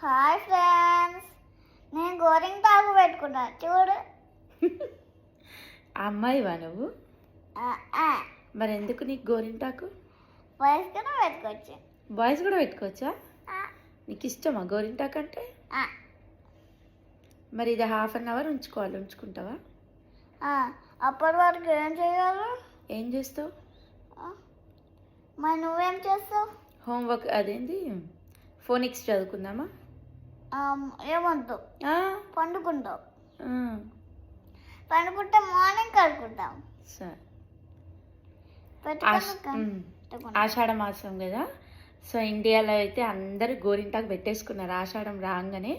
Hi friends, నేను గోరింటాకు పెట్టుకున్నా చూడు. అమ్మాయివా నువ్వు? ఆ, ఆ, మరి ఎందుకు నీకు గోరింటాకు? బాయ్స్ కూడా పెట్టుకోవచ్చు. బాయ్స్ కూడా పెట్టుకోవచ్చా? ఆ, నీకు ఇష్టమా గోరింటాకు అంటే? ఆ, మరి ఇది ½ ఉంచుకోవాలి, ఉంచుకుంటావా? ఆ, అప్పటి వరకు ఏం చేయాలి? ఏం చేస్తావు? ఆ, మరి నువ్వేం చేస్తావు? హోంవర్క్ అదేంటి, ఫోనిక్స్ చదువుకుందామా? ఏమొద్దు, ఆ, పండుకుంటావు. ఆ, పండుకుంటే మార్నింగ్ కడుకుంటాం. సరే. పెట్టుకున్నాక ఆషాఢ మాసం కదా, సో ఇండియాలో అయితే అందరూ గోరింటాకు పెట్టేసుకున్నారు ఆషాఢం రాగానే.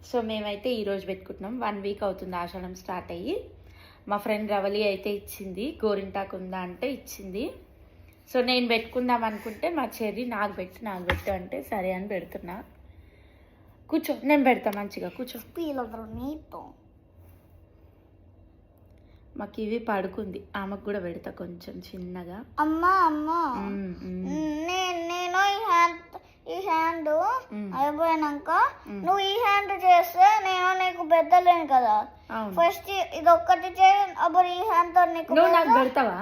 సో మేమైతే ఈరోజు పెట్టుకుంటున్నాం. 1 వీక్ అవుతుంది ఆషాఢం స్టార్ట్ అయ్యి. మా ఫ్రెండ్ రవలి అయితే ఇచ్చింది, గోరింటాకు ఉందా అంటే ఇచ్చింది. సో నేను పెట్టుకుందాం అనుకుంటే మా చెర్రి నాకు పెట్టు అంటే సరే అని పెడుతున్నా. కూర్చో, నేను పెడతా, మంచిగా కూర్చో. పీలవరు నీతో. మాకు ఇవి పడుకుంది, ఆమెకు కూడా పెడతా కొంచెం చిన్నగా. అమ్మా అమ్మా, నేను ఈ హ్యాండ్ అయిపోయినాక నువ్వు ఈ హ్యాండ్ చేస్తే నేను నీకు పెద్దలేను కదా. ఫస్ట్ ఇది ఒక్కటి చేయి, అప్పుడు ఈ హ్యాండ్ తో నీకు. నువ్వు నాకు పెడతావా?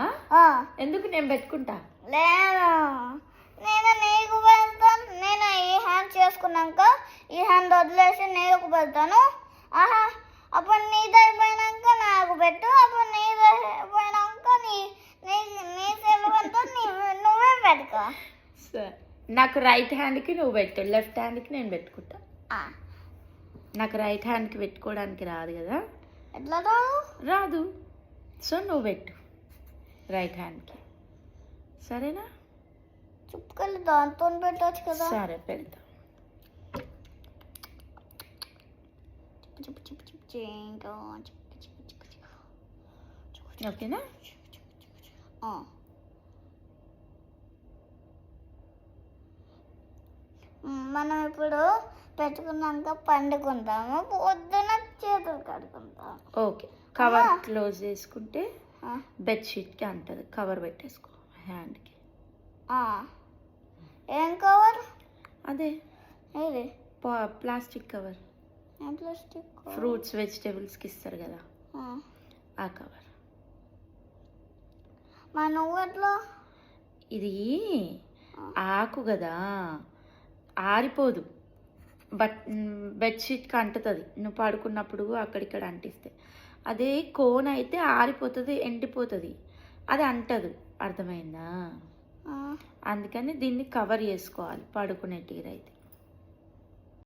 ఎందుకు, నేను పెట్టుకుంటా. లేదు, నేను నీకు పెడతాను. నేను ఈ హ్యాండ్ చేసుకున్నాక ఈ హ్యాండ్ వదిలేసి నీకు పెడతాను. ఆహా, అప్పుడు నీది అయిపోయినాక నాకు పెట్టు, అప్పుడు నీది అయిపోయినాక నీ సెలవుతో నువ్వే పెట్టుకో. సరే, నాకు రైట్ హ్యాండ్కి నువ్వు పెట్టు, లెఫ్ట్ హ్యాండ్కి నేను పెట్టుకుంటా. నాకు రైట్ హ్యాండ్కి పెట్టుకోవడానికి రాదు కదా. ఎట్లా రాదు. సో నువ్వు పెట్టు రైట్ హ్యాండ్కి, సరేనా? చుట్టుకెళ్ళి దాంతో పెట్టవచ్చు కదా. సరే పెడతా. ఓకేనా? మనం ఇప్పుడు పెట్టుకున్నాక పండుకుంటాము, పొద్దున చేతులు కడుకుంటాం. ఓకే, కవర్ క్లోజ్ చేసుకుంటే బెడ్షీట్కి అంటది. కవర్ పెట్టేసుకో హ్యాండ్కి. ఏం కవర్? అదే ఏది? Plastic cover. ప్లాస్టిక్ ఫ్రూట్స్ వెజిటేబుల్స్కి ఇస్తారు కదా, ఆ కవర్. మా నువ్వు ఎట్లా? ఇది ఆకు కదా, ఆరిపోదు, బట్ బెడ్షీట్కి అంటుతుంది. నువ్వు పడుకున్నప్పుడు అక్కడిక్కడ అంటిస్తే. అదే కోన్ అయితే ఆరిపోతుంది, ఎండిపోతుంది, అది అంటదు. అర్థమైందా? అందుకని దీన్ని కవర్ చేసుకోవాలి పడుకునే టీరైతే.